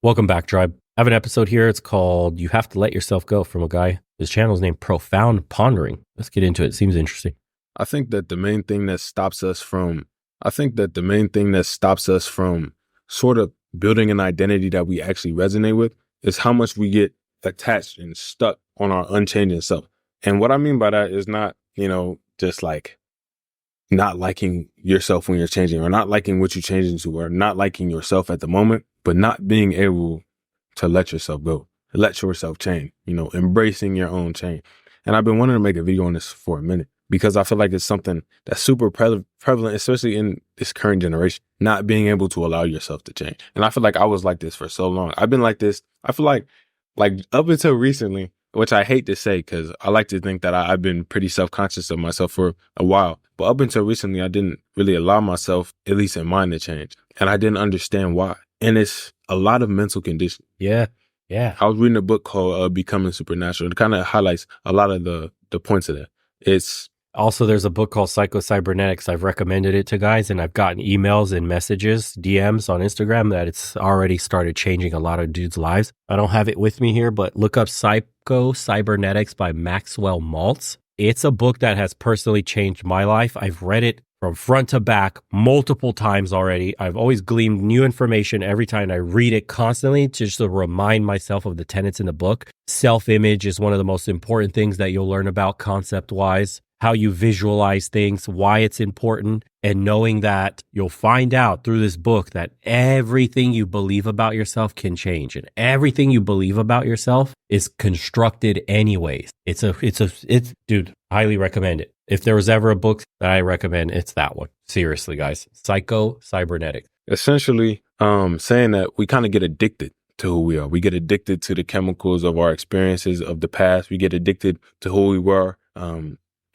Welcome back, Tribe. I have an episode here. It's called You Have to Let Yourself Go from a guy. His channel is named Profound Pondering. Let's get into it. It seems interesting. I think that the main thing that stops us from sort of building an identity that we actually resonate with is how much we get attached and stuck on our unchanging self. And what I mean by that is not, just like not liking yourself when you're changing, or not liking what you change into, or not liking yourself at the moment, but not being able to let yourself go, let yourself change, embracing your own change. And I've been wanting to make a video on this for a minute because I feel like it's something that's super prevalent, especially in this current generation, not being able to allow yourself to change. And I feel like I was like this for so long. I've been like this. I feel like up until recently, which I hate to say because I like to think that I've been pretty self-conscious of myself for a while. But up until recently, I didn't really allow myself, at least in mind, to change. And I didn't understand why. And it's a lot of mental conditioning. Yeah. I was reading a book called Becoming Supernatural. It kind of highlights a lot of the points of that. It's also, there's a book called Psycho-Cybernetics. I've recommended it to guys, and I've gotten emails and messages, DMs on Instagram that it's already started changing a lot of dudes' lives. I don't have it with me here, but look up Psycho-Cybernetics by Maxwell Maltz. It's a book that has personally changed my life. I've read it from front to back multiple times already. I've always gleaned new information every time I read it constantly just to remind myself of the tenets in the book. Self-image is one of the most important things that you'll learn about concept-wise. How you visualize things, why it's important, and knowing that you'll find out through this book that everything you believe about yourself can change, and everything you believe about yourself is constructed anyways. Dude, highly recommend it. If there was ever a book that I recommend, it's that one. Seriously, guys. Psycho-Cybernetics. Essentially, saying that we kind of get addicted to who we are. We get addicted to the chemicals of our experiences of the past. We get addicted to who we were.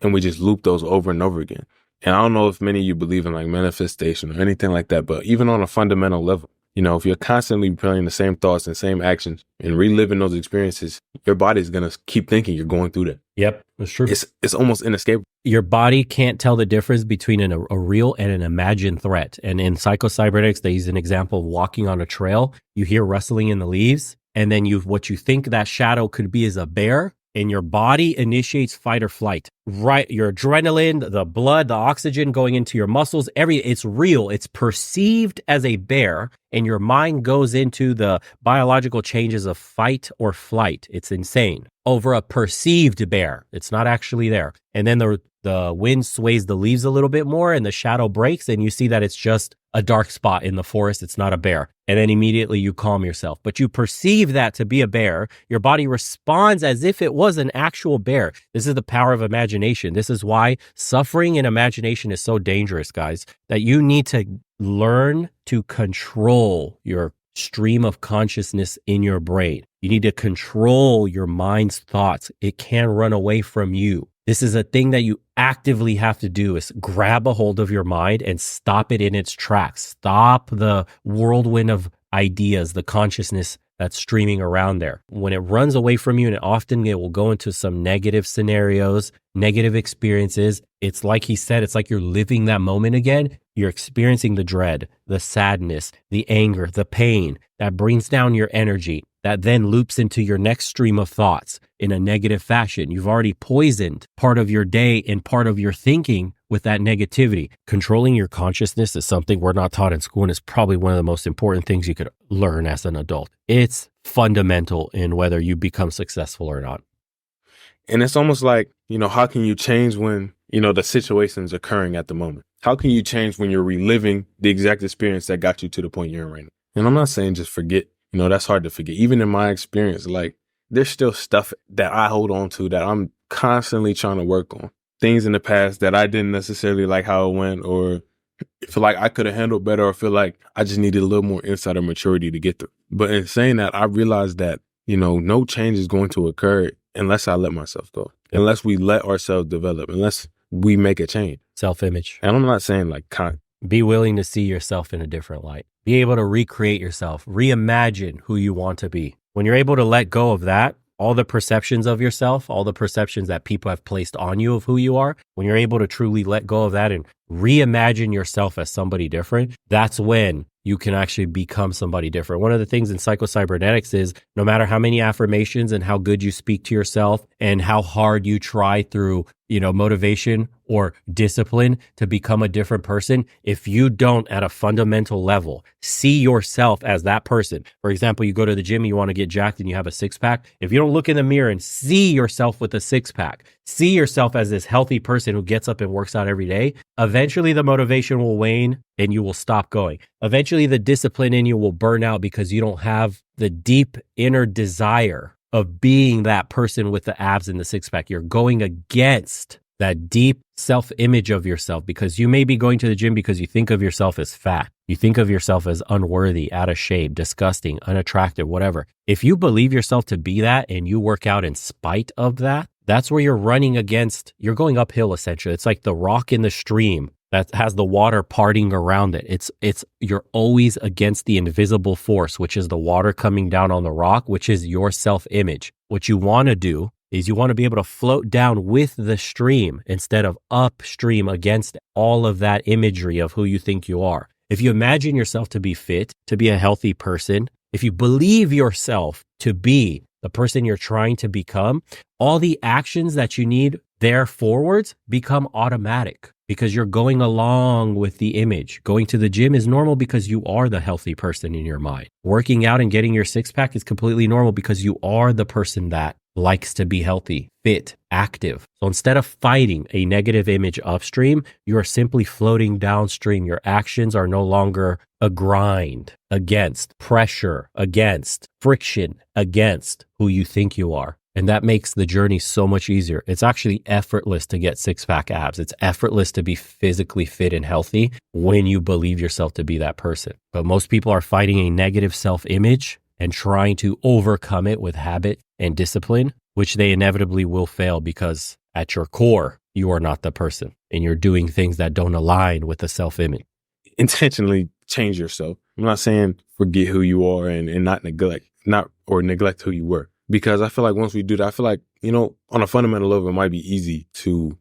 And we just loop those over and over again. And I don't know if many of you believe in like manifestation or anything like that, but even on a fundamental level, if you're constantly playing the same thoughts and same actions and reliving those experiences, your body's going to keep thinking you're going through that. Yep, that's true. It's almost inescapable. Your body can't tell the difference between a real and an imagined threat. And in Psycho-Cybernetics, they use an example of walking on a trail. You hear rustling in the leaves, and then what you think that shadow could be is a bear. And your body initiates fight or flight, right? Your adrenaline, the blood, the oxygen going into your muscles, it's real. It's perceived as a bear, and your mind goes into the biological changes of fight or flight. It's insane. Over a perceived bear. It's not actually there. And then the wind sways the leaves a little bit more and the shadow breaks, and you see that it's just a dark spot in the forest. It's not a bear. And then immediately you calm yourself. But you perceive that to be a bear. Your body responds as if it was an actual bear. This is the power of imagination. This is why suffering in imagination is so dangerous, guys, that you need to learn to control your stream of consciousness in your brain. You need to control your mind's thoughts. It can't run away from you. This is a thing that you actively have to do, is grab a hold of your mind and stop it in its tracks. Stop the whirlwind of ideas, the consciousness that's streaming around there. When it runs away from you, and often it will go into some negative scenarios, negative experiences, it's like he said, it's like you're living that moment again. You're experiencing the dread, the sadness, the anger, the pain that brings down your energy, that then loops into your next stream of thoughts in a negative fashion. You've already poisoned part of your day and part of your thinking with that negativity. Controlling your consciousness is something we're not taught in school, and it's probably one of the most important things you could learn as an adult. It's fundamental in whether you become successful or not. And it's almost like, how can you change when, the situation's occurring at the moment? How can you change when you're reliving the exact experience that got you to the point you're in right now? And I'm not saying just forget. That's hard to forget. Even in my experience, like there's still stuff that I hold on to that I'm constantly trying to work on. Things in the past that I didn't necessarily like how it went, or feel like I could have handled better, or feel like I just needed a little more insight or maturity to get through. But in saying that, I realized that, no change is going to occur unless I let myself go, unless we let ourselves develop, unless we make a change. Self-image. And I'm not saying like be willing to see yourself in a different light. Be able to recreate yourself, reimagine who you want to be. When you're able to let go of that, all the perceptions of yourself, all the perceptions that people have placed on you of who you are, when you're able to truly let go of that and reimagine yourself as somebody different, that's when you can actually become somebody different. One of the things in psychocybernetics is no matter how many affirmations and how good you speak to yourself and how hard you try through, motivation or discipline to become a different person, if you don't at a fundamental level see yourself as that person. For example, you go to the gym, you want to get jacked and you have a six pack. If you don't look in the mirror and see yourself with a six pack, see yourself as this healthy person who gets up and works out every day, eventually the motivation will wane and you will stop going. Eventually the discipline in you will burn out because you don't have the deep inner desire of being that person with the abs and the six pack. You're going against that deep self-image of yourself because you may be going to the gym because you think of yourself as fat. You think of yourself as unworthy, out of shape, disgusting, unattractive, whatever. If you believe yourself to be that and you work out in spite of that, that's where you're running against, you're going uphill essentially. It's like the rock in the stream that has the water parting around it. You're always against the invisible force, which is the water coming down on the rock, which is your self-image. What you want to do is you want to be able to float down with the stream instead of upstream against all of that imagery of who you think you are. If you imagine yourself to be fit, to be a healthy person, if you believe yourself to be the person you're trying to become, all the actions that you need there forwards become automatic because you're going along with the image. Going to the gym is normal because you are the healthy person in your mind. Working out and getting your six pack is completely normal because you are the person that likes to be healthy, fit, active. So instead of fighting a negative image upstream, you are simply floating downstream. Your actions are no longer a grind against pressure, against friction, against who you think you are. And that makes the journey so much easier. It's actually effortless to get six-pack abs. It's effortless to be physically fit and healthy when you believe yourself to be that person. But most people are fighting a negative self-image and trying to overcome it with habit and discipline, which they inevitably will fail because at your core, you are not the person and you're doing things that don't align with the self-image. Intentionally change yourself. I'm not saying forget who you are and not neglect who you were. Because I feel like once we do that, I feel like, on a fundamental level, it might be easy to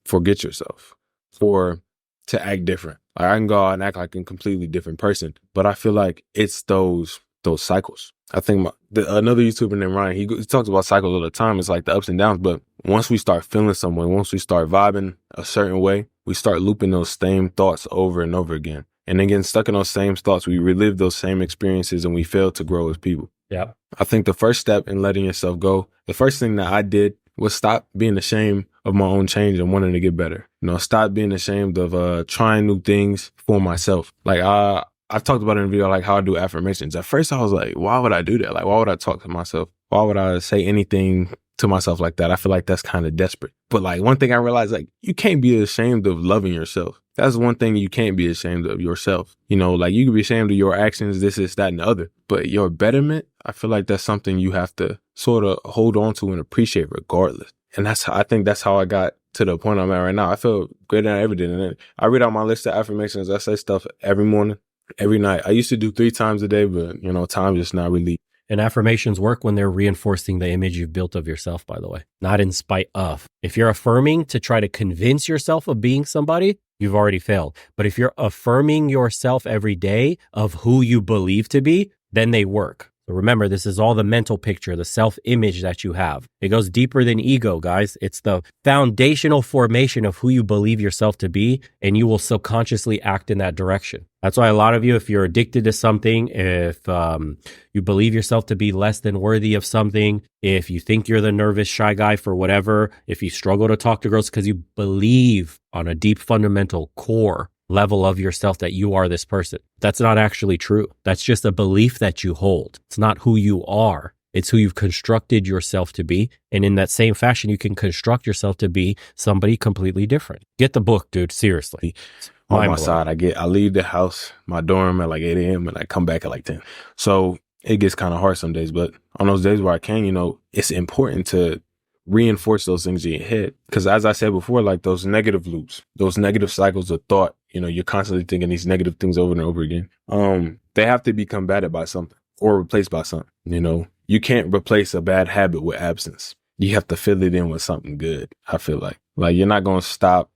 forget yourself or to act different. Like I can go out and act like a completely different person, but I feel like it's those cycles. I think another YouTuber named Ryan, he talks about cycles all the time. It's like the ups and downs, but once we start feeling some way, once we start vibing a certain way, we start looping those same thoughts over and over again. And then getting stuck in those same thoughts, we relive those same experiences and we fail to grow as people. Yeah. I think the first step in letting yourself go, the first thing that I did was stop being ashamed of my own change and wanting to get better. Stop being ashamed of trying new things for myself. Like I've talked about it in a video, like how I do affirmations. At first I was like, why would I do that? Like, why would I talk to myself? Why would I say anything to myself like that? I feel like that's kind of desperate. But like one thing I realized, like you can't be ashamed of loving yourself. That's one thing you can't be ashamed of yourself. Like you can be ashamed of your actions, this, that, and the other. But your betterment, I feel like that's something you have to sort of hold on to and appreciate regardless. And I think that's how I got to the point I'm at right now. I feel greater than I ever did. And then I read out my list of affirmations. I say stuff every morning, every night. I used to do 3 times a day, but time just not really. And affirmations work when they're reinforcing the image you've built of yourself, by the way, not in spite of. If you're affirming to try to convince yourself of being somebody, you've already failed. But if you're affirming yourself every day of who you believe to be, then they work. So remember, this is all the mental picture, the self-image that you have. It goes deeper than ego, guys. It's the foundational formation of who you believe yourself to be, and you will subconsciously act in that direction. That's why a lot of you, if you're addicted to something, if you believe yourself to be less than worthy of something, if you think you're the nervous, shy guy for whatever, if you struggle to talk to girls because you believe on a deep fundamental core level of yourself that you are this person. That's not actually true. That's just a belief that you hold. It's not who you are. It's who you've constructed yourself to be. And in that same fashion, you can construct yourself to be somebody completely different. Get the book, dude. Seriously. On my side, I leave the house, my dorm at like 8 a.m. and I come back at like 10. So it gets kind of hard some days, but on those days where I can, it's important to reinforce those things in your head. Because as I said before, like those negative loops, those negative cycles of thought, you're constantly thinking these negative things over and over again. They have to be combated by something or replaced by something. You can't replace a bad habit with absence. You have to fill it in with something good. I feel like you're not going to stop,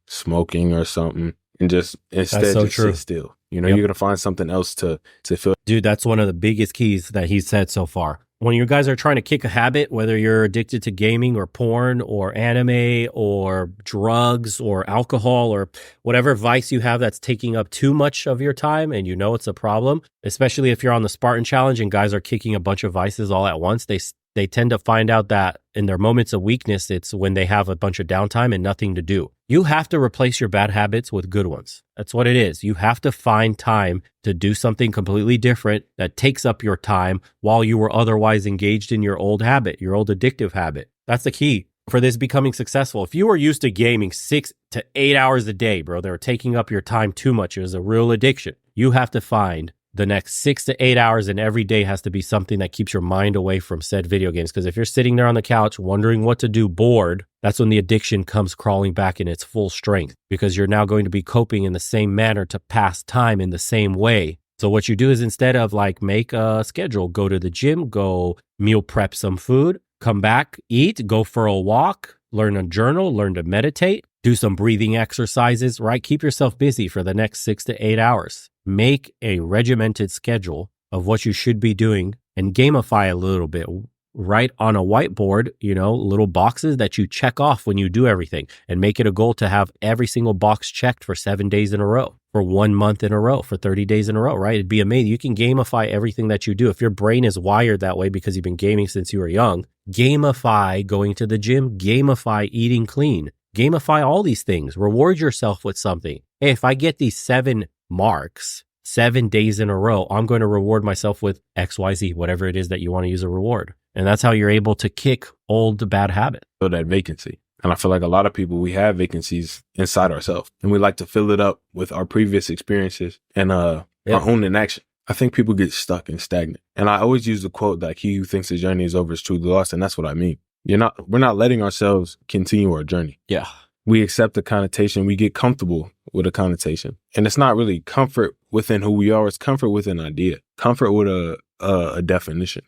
smoking or something and instead sit still. You know, Yep. you're going to find something else to fill. Dude, that's one of the biggest keys that he said so far. When you guys are trying to kick a habit, whether you're addicted to gaming or porn or anime or drugs or alcohol or whatever vice you have that's taking up too much of your time and you know it's a problem, especially if you're on the Spartan Challenge and guys are kicking a bunch of vices all at once, they tend to find out that in their moments of weakness, it's when they have a bunch of downtime and nothing to do. You have to replace your bad habits with good ones. That's what it is. You have to find time to do something completely different that takes up your time while you were otherwise engaged in your old habit, your old addictive habit. That's the key for this becoming successful. If you were used to gaming 6 to 8 hours a day, bro, they were taking up your time too much. It was a real addiction. You have to find the next 6 to 8 hours, and every day has to be something that keeps your mind away from said video games. Because if you're sitting there on the couch wondering what to do, bored, that's when the addiction comes crawling back in its full strength, because you're now going to be coping in the same manner to pass time in the same way. So what you do is, instead of like make a schedule, go to the gym, go meal prep some food, come back, eat, go for a walk, learn a journal, learn to meditate, do some breathing exercises, right? Keep yourself busy for the next 6 to 8 hours. Make a regimented schedule of what you should be doing and gamify a little bit. Write on a whiteboard, little boxes that you check off when you do everything, and make it a goal to have every single box checked for 7 days in a row, for 1 month in a row, for 30 days in a row, right? It'd be amazing. You can gamify everything that you do. If your brain is wired that way because you've been gaming since you were young, gamify going to the gym, gamify eating clean, gamify all these things. Reward yourself with something. Hey, if I get these 7 marks 7 days in a row, I'm going to reward myself with XYZ, whatever it is that you want to use a reward. And that's how you're able to kick old bad habits. Fill that vacancy. And I feel like a lot of people, we have vacancies inside ourselves, and we like to fill it up with our previous experiences and our own inaction. I think people get stuck and stagnant. And I always use the quote that he who thinks the journey is over is truly lost. And that's what I mean. We're not letting ourselves continue our journey. Yeah. We accept the connotation. We get comfortable with a connotation. And it's not really comfort within who we are. It's comfort with an idea, comfort with a definition.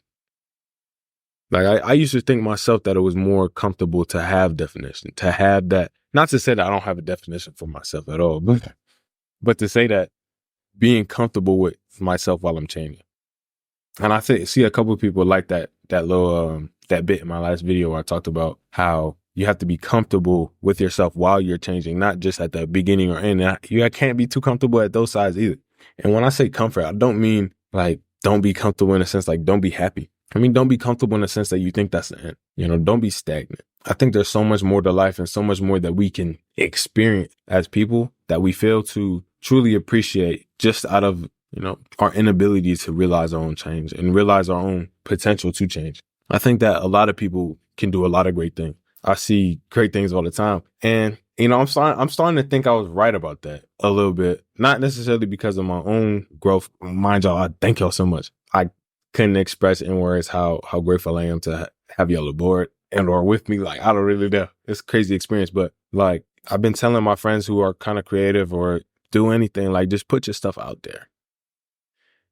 Like I used to think myself that it was more comfortable to have definition, to have that, not to say that I don't have a definition for myself at all, but to say that being comfortable with myself while I'm changing. And I see a couple of people like that little, that bit in my last video where I talked about how you have to be comfortable with yourself while you're changing, not just at the beginning or end. You can't be too comfortable at those sides either. And when I say comfort, I don't mean like, don't be comfortable in a sense like don't be happy. I mean, don't be comfortable in the sense that you think that's the end. Don't be stagnant. I think there's so much more to life and so much more that we can experience as people that we fail to truly appreciate just out of, our inability to realize our own change and realize our own potential to change. I think that a lot of people can do a lot of great things. I see great things all the time. And, I'm starting to think I was right about that a little bit. Not necessarily because of my own growth. Mind y'all, I thank y'all so much. I couldn't express in words how grateful I am to have y'all aboard and or with me. Like, I don't really know. It's a crazy experience. But like, I've been telling my friends who are kind of creative or do anything, like, just put your stuff out there.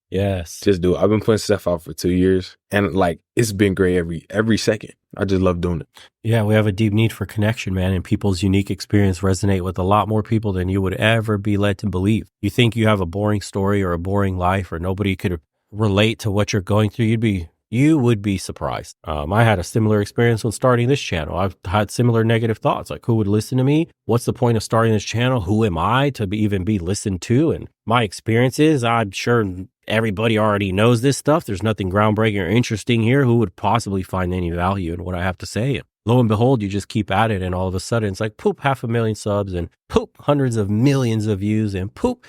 Yes. Just do it. I've been putting stuff out for 2 years and like, it's been great every second. I just love doing it. Yeah, we have a deep need for connection, man, and people's unique experience resonate with a lot more people than you would ever be led to believe. You think you have a boring story or a boring life or nobody could relate to what you're going through, you would be surprised. I had a similar experience when starting this channel. I've had similar negative thoughts, like who would listen to me? What's the point of starting this channel? Who am I to even be listened to? And my experiences, I'm sure everybody already knows this stuff. There's nothing groundbreaking or interesting here. Who would possibly find any value in what I have to say? And lo and behold, you just keep at it, and all of a sudden it's like poop, 500,000 subs, and poop, hundreds of millions of views, and poop,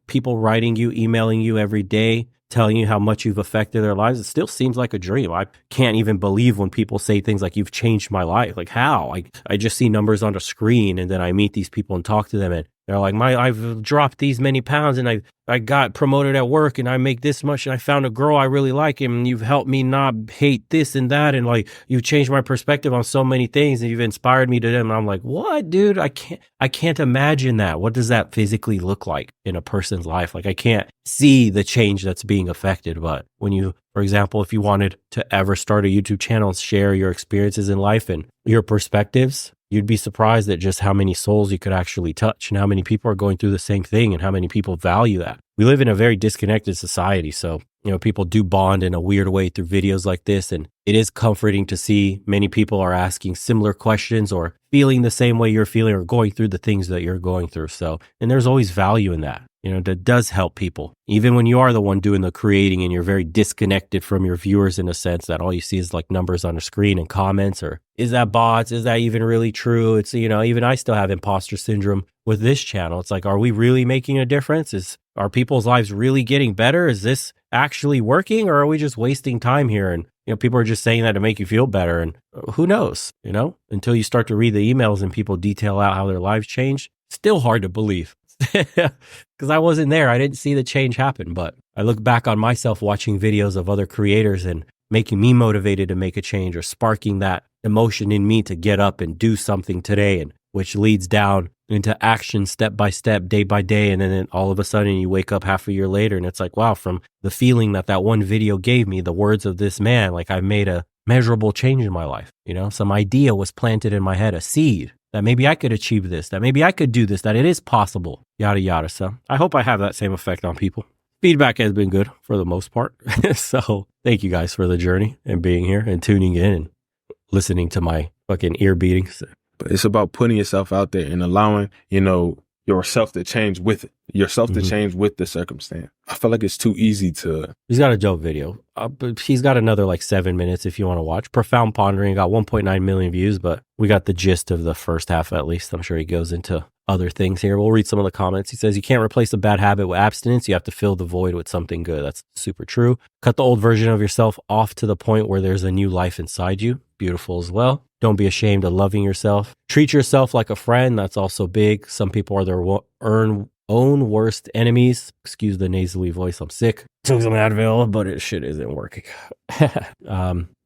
people writing you, emailing you every day, telling you how much you've affected their lives. It still seems like a dream. I can't even believe when people say things like, you've changed my life. Like, how? I just see numbers on the screen, and then I meet these people and talk to them, and they're like, I've dropped these many pounds, and I got promoted at work, and I make this much, and I found a girl I really like, and you've helped me not hate this and that, and like, you've changed my perspective on so many things, and you've inspired me to them. And I'm like, what, dude? I can't imagine that. What does that physically look like in a person's life? Like, I can't see the change that's being affected. But when you, for example, if you wanted to ever start a YouTube channel and share your experiences in life and your perspectives, you'd be surprised at just how many souls you could actually touch and how many people are going through the same thing and how many people value that. We live in a very disconnected society. So, people do bond in a weird way through videos like this. And it is comforting to see many people are asking similar questions or feeling the same way you're feeling or going through the things that you're going through. So, and there's always value in that. That does help people. Even when you are the one doing the creating and you're very disconnected from your viewers in a sense that all you see is like numbers on a screen and comments or is that bots? Is that even really true? It's, even I still have imposter syndrome with this channel. It's like, are we really making a difference? Are people's lives really getting better? Is this actually working or are we just wasting time here? And, people are just saying that to make you feel better. And who knows, until you start to read the emails and people detail out how their lives changed, still hard to believe. Because I wasn't there. I didn't see the change happen. But I look back on myself watching videos of other creators and making me motivated to make a change or sparking that emotion in me to get up and do something today, and which leads down into action step by step, day by day. And then all of a sudden you wake up half a year later and it's like, wow, from the feeling that one video gave me, the words of this man, like I made a measurable change in my life. Some idea was planted in my head, a seed. That maybe I could achieve this, that maybe I could do this, that it is possible, yada, yada. So I hope I have that same effect on people. Feedback has been good for the most part. So thank you guys for the journey and being here and tuning in and listening to my fucking ear beatings. But it's about putting yourself out there and allowing, yourself to change with it, to change with the circumstance. I feel like it's too easy to. He's got a dope video. But he's got another like 7 minutes if you want to watch. Profound Pondering got 1.9 million views, but we got the gist of the first half at least. I'm sure he goes into other things here. We'll read some of the comments. He says, you can't replace a bad habit with abstinence. You have to fill the void with something good. That's super true. Cut the old version of yourself off to the point where there's a new life inside you. Beautiful as well. Don't be ashamed of loving yourself. Treat yourself like a friend. That's also big. Some people are their own worst enemies. Excuse the nasally voice. I'm sick. Took some Advil, but it shit isn't working.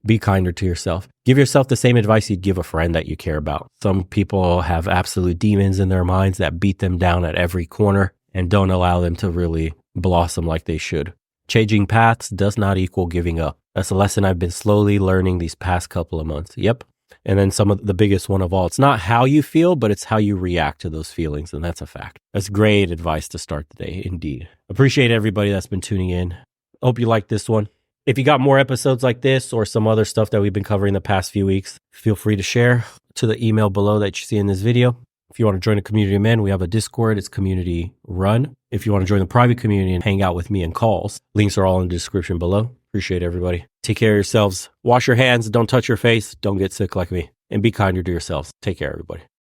Be kinder to yourself. Give yourself the same advice you'd give a friend that you care about. Some people have absolute demons in their minds that beat them down at every corner and don't allow them to really blossom like they should. Changing paths does not equal giving up. That's a lesson I've been slowly learning these past couple of months. Yep. And then some of the biggest one of all, it's not how you feel, but it's how you react to those feelings. And that's a fact. That's great advice to start the day. Indeed. Appreciate everybody that's been tuning in. Hope you like this one. If you got more episodes like this or some other stuff that we've been covering the past few weeks, feel free to share to the email below that you see in this video. If you want to join a community of men, we have a Discord. It's community run. If you want to join the private community and hang out with me in calls, links are all in the description below. Appreciate everybody. Take care of yourselves. Wash your hands. Don't touch your face. Don't get sick like me. And be kinder to yourselves. Take care, everybody.